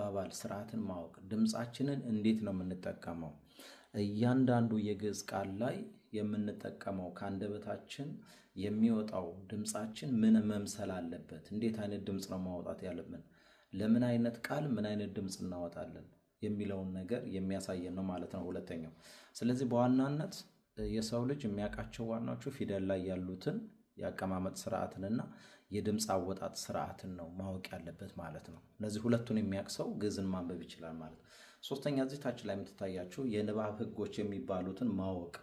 አባባል ስርዓትን ማወቅ ድምጻችንን እንዴት ነው የምንጠቀመው? እያንዳንዱ የግዕዝ ቃል ላይ የምንጠቀመው ከአንደበታችን የሚወጣው ድምጻችን ምን መምሰል አለበት? እንዴት አይነት ድምጽ ነው ማውጣት ያለብን? ለምን አይነት ቃል ምን አይነት ድምጽ እናወጣለን የሚለውን ነገር የሚያሳየን ነው ማለት ነው ሁለተኛው። ስለዚህ በዋናነት የሰው ልጅ የሚያውቃቸው ዋናዎቹ ፊደል ላይ ያሉትን የአቀማመጥ ስርዓትንና የድምጽ አወጣጥ ስርዓትን ነው ማወቅ ያለበት ማለት ነው። እነዚህ ሁለቱን የሚያውቅ ሰው ግዕዝን ማንበብ ይችላል ማለት ነው። ሶስተኛ እዚህ ታች ላይ የምትታያችሁ የንባብ ህጎች የሚባሉትን ማወቅ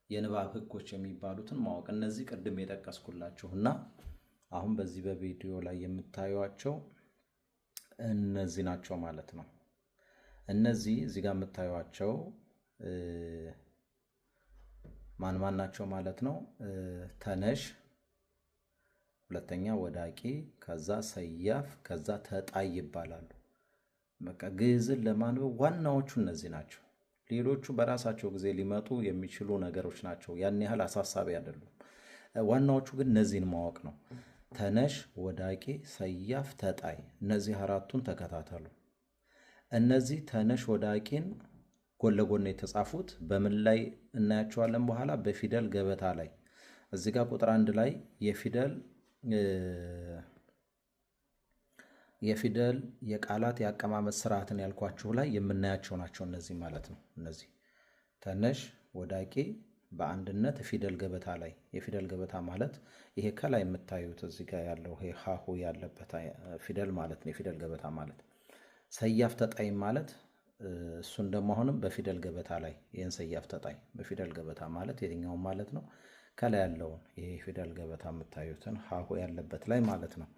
የንባብ ህጎች የሚባሉትን ማወቅ እነዚህ ቅድም የጠቀስኩላችሁና አሁን በዚህ በቪዲዮ ላይ የምታዩቸው እነዚህ ናቸው ማለት ነው። እነዚህ እዚህ ጋር የምታዩቸው ማን ናቸው ማለት ነው? ተነሽ፣ ሁለተኛ ወዳቂ፣ ከዛ ሰያፍ፣ ከዛ ተጣይ ይባላሉ። በቃ ግዕዝን ለማንበብ ዋናዎቹ እነዚህ ናቸው። ሌሎቹ በራሳቸው ጊዜ ሊመጡ የሚችሉ ነገሮች ናቸው። ያን ያህል አሳሳቢ አይደሉም። ዋናዎቹ ግን እነዚህን ማወቅ ነው። ተነሽ፣ ወዳቂ፣ ሰያፍ፣ ተጣይ እነዚህ አራቱን ተከታተሉ። እነዚህ ተነሽ ወዳቂን ጎን ለጎን የተጻፉት በምን ላይ እናያቸዋለን? በኋላ በፊደል ገበታ ላይ እዚህ ጋር ቁጥር 1 ላይ የፊደል የቃላት የአቀማመጥ ስርዓትን ያልኳችሁ ላይ የምናያቸው ናቸው እነዚህ ማለት ነው። እነዚህ ተነሽ ወዳቂ በአንድነት ፊደል ገበታ ላይ የፊደል ገበታ ማለት ይሄ ከላይ የምታዩት እዚህ ጋር ያለው ይሄ ሀሁ ያለበት ፊደል ማለት ነው የፊደል ገበታ ማለት። ሰያፍ ተጣይ ማለት እሱን ደግሞ አሁንም በፊደል ገበታ ላይ ይሄን ሰያፍ ተጣይ በፊደል ገበታ ማለት የትኛው ማለት ነው? ከላይ ያለውን ይሄ ፊደል ገበታ የምታዩትን ሀሁ ያለበት ላይ ማለት ነው።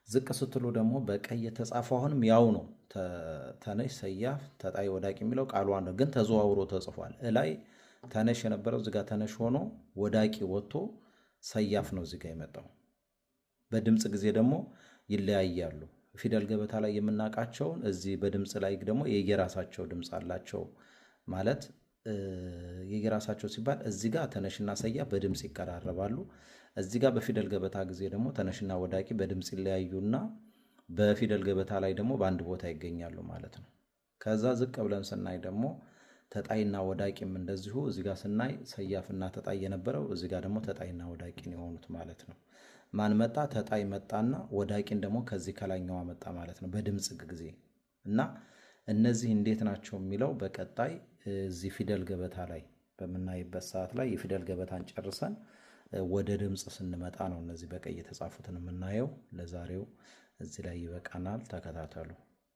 ዝቅ ስትሉ ደግሞ በቀይ የተጻፈው አሁንም ያው ነው። ተነሽ ሰያፍ ተጣይ ወዳቂ የሚለው ቃሉ አንድ ግን ተዘዋውሮ ተጽፏል። እላይ ተነሽ የነበረው እዚጋ ተነሽ ሆኖ ወዳቂ ወጥቶ ሰያፍ ነው እዚጋ የመጣው። በድምጽ ጊዜ ደግሞ ይለያያሉ። ፊደል ገበታ ላይ የምናውቃቸውን እዚህ በድምጽ ላይ ደግሞ የየራሳቸው ድምጽ አላቸው ማለት የየራሳቸው ሲባል እዚህ ጋር ተነሽና ሰያፍ በድምጽ ይቀራረባሉ። እዚህ ጋር በፊደል ገበታ ጊዜ ደግሞ ተነሽና ወዳቂ በድምጽ ይለያዩና በፊደል ገበታ ላይ ደግሞ በአንድ ቦታ ይገኛሉ ማለት ነው። ከዛ ዝቅ ብለን ስናይ ደግሞ ተጣይና ወዳቂም እንደዚሁ እዚህ ጋር ስናይ ሰያፍና ተጣይ የነበረው እዚህ ጋር ደግሞ ተጣይና ወዳቂን የሆኑት ማለት ነው። ማን መጣ? ተጣይ መጣና ወዳቂን ደግሞ ከዚህ ከላይኛው መጣ ማለት ነው በድምጽ ጊዜ እና እነዚህ እንዴት ናቸው የሚለው በቀጣይ እዚህ ፊደል ገበታ ላይ በምናይበት ሰዓት ላይ የፊደል ገበታን ጨርሰን ወደ ድምጽ ስንመጣ ነው እነዚህ በቀይ የተጻፉትን የምናየው። ለዛሬው እዚህ ላይ ይበቃናል። ተከታተሉ።